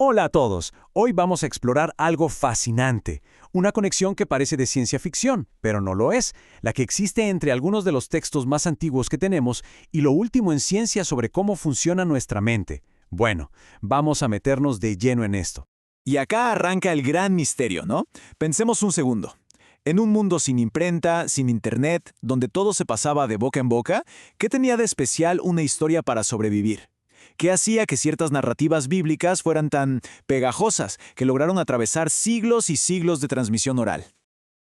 Hola a todos, hoy vamos a explorar algo fascinante, una conexión que parece de ciencia ficción, pero no lo es, la que existe entre algunos de los textos más antiguos que tenemos y lo último en ciencia sobre cómo funciona nuestra mente. Bueno, vamos a meternos de lleno en esto. Y acá arranca el gran misterio, ¿no? Pensemos un segundo. En un mundo sin imprenta, sin internet, donde todo se pasaba de boca en boca, ¿qué tenía de especial una historia para sobrevivir? ¿Qué hacía que ciertas narrativas bíblicas fueran tan pegajosas que lograron atravesar siglos y siglos de transmisión oral?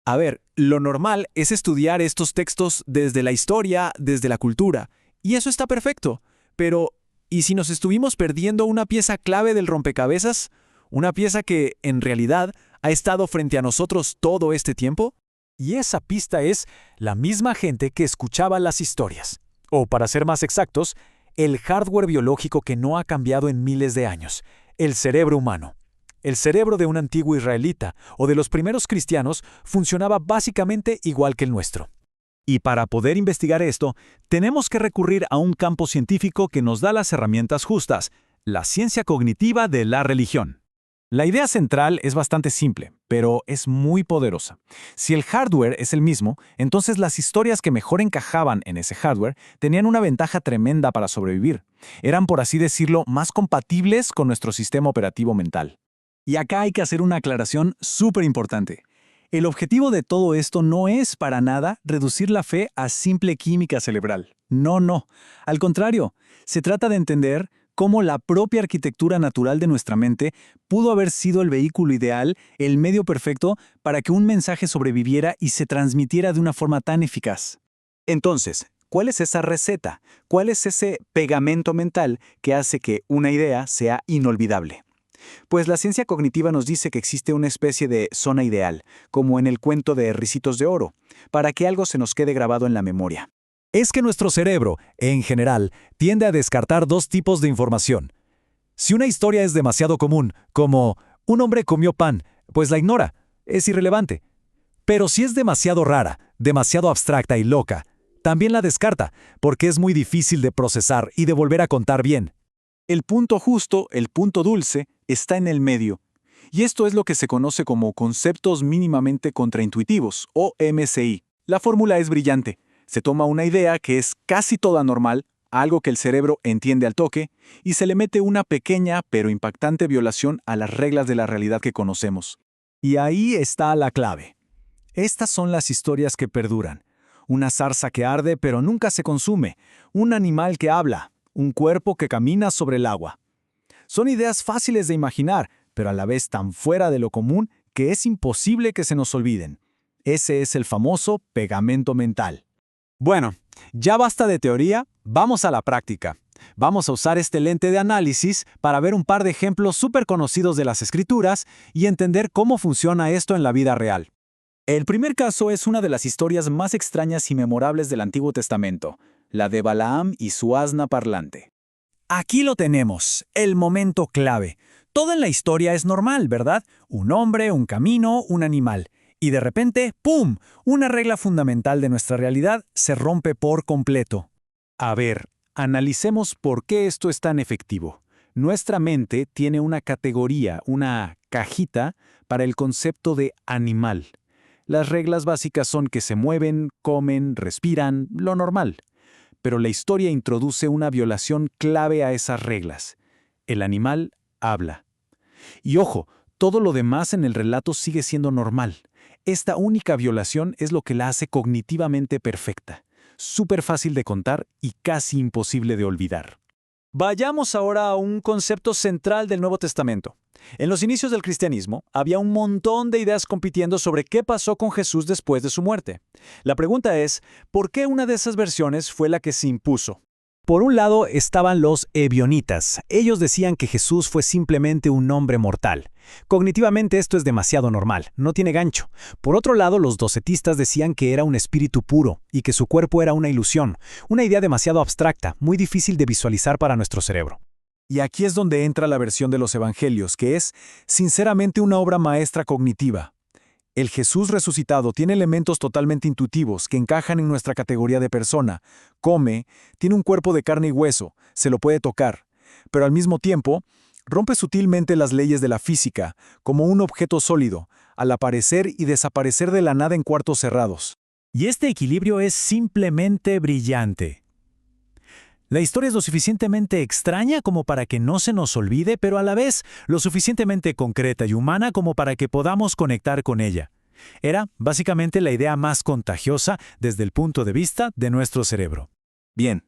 A ver, lo normal es estudiar estos textos desde la historia, desde la cultura, y eso está perfecto. Pero, ¿y si nos estuvimos perdiendo una pieza clave del rompecabezas? ¿Una pieza que, en realidad, ha estado frente a nosotros todo este tiempo? Y esa pista es la misma gente que escuchaba las historias. O, para ser más exactos, el hardware biológico que no ha cambiado en miles de años, el cerebro humano. El cerebro de un antiguo israelita o de los primeros cristianos funcionaba básicamente igual que el nuestro. Y para poder investigar esto, tenemos que recurrir a un campo científico que nos da las herramientas justas, la ciencia cognitiva de la religión. La idea central es bastante simple, pero es muy poderosa. Si el hardware es el mismo, entonces las historias que mejor encajaban en ese hardware tenían una ventaja tremenda para sobrevivir. Eran, por así decirlo, más compatibles con nuestro sistema operativo mental. Y acá hay que hacer una aclaración súper importante. El objetivo de todo esto no es para nada reducir la fe a simple química cerebral. No. Al contrario, se trata de entender cómo la propia arquitectura natural de nuestra mente pudo haber sido el vehículo ideal, el medio perfecto para que un mensaje sobreviviera y se transmitiera de una forma tan eficaz. Entonces, ¿cuál es esa receta? ¿Cuál es ese pegamento mental que hace que una idea sea inolvidable? Pues la ciencia cognitiva nos dice que existe una especie de zona ideal, como en el cuento de Ricitos de Oro, para que algo se nos quede grabado en la memoria. Es que nuestro cerebro, en general, tiende a descartar dos tipos de información. Si una historia es demasiado común, como un hombre comió pan, pues la ignora, es irrelevante. Pero si es demasiado rara, demasiado abstracta y loca, también la descarta, porque es muy difícil de procesar y de volver a contar bien. El punto justo, el punto dulce, está en el medio. Y esto es lo que se conoce como conceptos mínimamente contraintuitivos, o MCI. La fórmula es brillante. Se toma una idea que es casi toda normal, algo que el cerebro entiende al toque, y se le mete una pequeña pero impactante violación a las reglas de la realidad que conocemos. Y ahí está la clave. Estas son las historias que perduran. Una zarza que arde pero nunca se consume, un animal que habla, un cuerpo que camina sobre el agua. Son ideas fáciles de imaginar, pero a la vez tan fuera de lo común que es imposible que se nos olviden. Ese es el famoso pegamento mental. Bueno, ya basta de teoría, vamos a la práctica. Vamos a usar este lente de análisis para ver un par de ejemplos súper conocidos de las Escrituras y entender cómo funciona esto en la vida real. El primer caso es una de las historias más extrañas y memorables del Antiguo Testamento, la de Balaam y su asna parlante. Aquí lo tenemos, el momento clave. Todo en la historia es normal, ¿verdad? Un hombre, un camino, un animal. Y de repente, ¡pum!, una regla fundamental de nuestra realidad se rompe por completo. A ver, analicemos por qué esto es tan efectivo. Nuestra mente tiene una categoría, una cajita, para el concepto de animal. Las reglas básicas son que se mueven, comen, respiran, lo normal. Pero la historia introduce una violación clave a esas reglas. El animal habla. Y ojo, todo lo demás en el relato sigue siendo normal. Esta única violación es lo que la hace cognitivamente perfecta, súper fácil de contar y casi imposible de olvidar. Vayamos ahora a un concepto central del Nuevo Testamento. En los inicios del cristianismo, había un montón de ideas compitiendo sobre qué pasó con Jesús después de su muerte. La pregunta es, ¿por qué una de esas versiones fue la que se impuso? Por un lado estaban los ebionitas. Ellos decían que Jesús fue simplemente un hombre mortal. Cognitivamente esto es demasiado normal, no tiene gancho. Por otro lado, los docetistas decían que era un espíritu puro y que su cuerpo era una ilusión, una idea demasiado abstracta, muy difícil de visualizar para nuestro cerebro. Y aquí es donde entra la versión de los evangelios, que es, sinceramente, una obra maestra cognitiva. El Jesús resucitado tiene elementos totalmente intuitivos que encajan en nuestra categoría de persona. Come, tiene un cuerpo de carne y hueso, se lo puede tocar, pero al mismo tiempo Rompe sutilmente las leyes de la física, como un objeto sólido, al aparecer y desaparecer de la nada en cuartos cerrados. Y este equilibrio es simplemente brillante. La historia es lo suficientemente extraña como para que no se nos olvide, pero a la vez lo suficientemente concreta y humana como para que podamos conectar con ella. Era, básicamente, la idea más contagiosa desde el punto de vista de nuestro cerebro. Bien.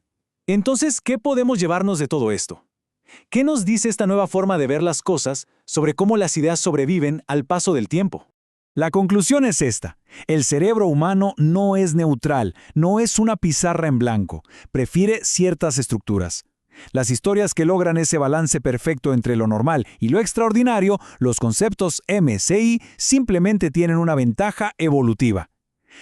Entonces, ¿qué podemos llevarnos de todo esto? ¿Qué nos dice esta nueva forma de ver las cosas sobre cómo las ideas sobreviven al paso del tiempo? La conclusión es esta. El cerebro humano no es neutral, no es una pizarra en blanco. Prefiere ciertas estructuras. Las historias que logran ese balance perfecto entre lo normal y lo extraordinario, los conceptos MCI, simplemente tienen una ventaja evolutiva.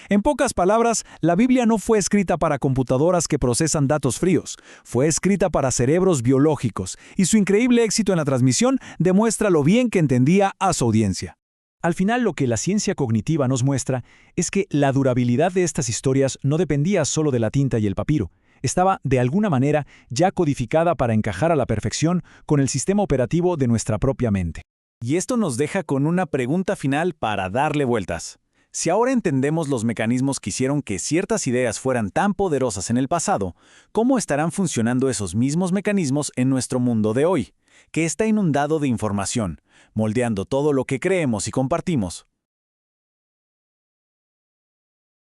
En pocas palabras, la Biblia no fue escrita para computadoras que procesan datos fríos, fue escrita para cerebros biológicos, y su increíble éxito en la transmisión demuestra lo bien que entendía a su audiencia. Al final, lo que la ciencia cognitiva nos muestra es que la durabilidad de estas historias no dependía solo de la tinta y el papiro. Estaba, de alguna manera, ya codificada para encajar a la perfección con el sistema operativo de nuestra propia mente. Y esto nos deja con una pregunta final para darle vueltas. Si ahora entendemos los mecanismos que hicieron que ciertas ideas fueran tan poderosas en el pasado, ¿cómo estarán funcionando esos mismos mecanismos en nuestro mundo de hoy, que está inundado de información, moldeando todo lo que creemos y compartimos?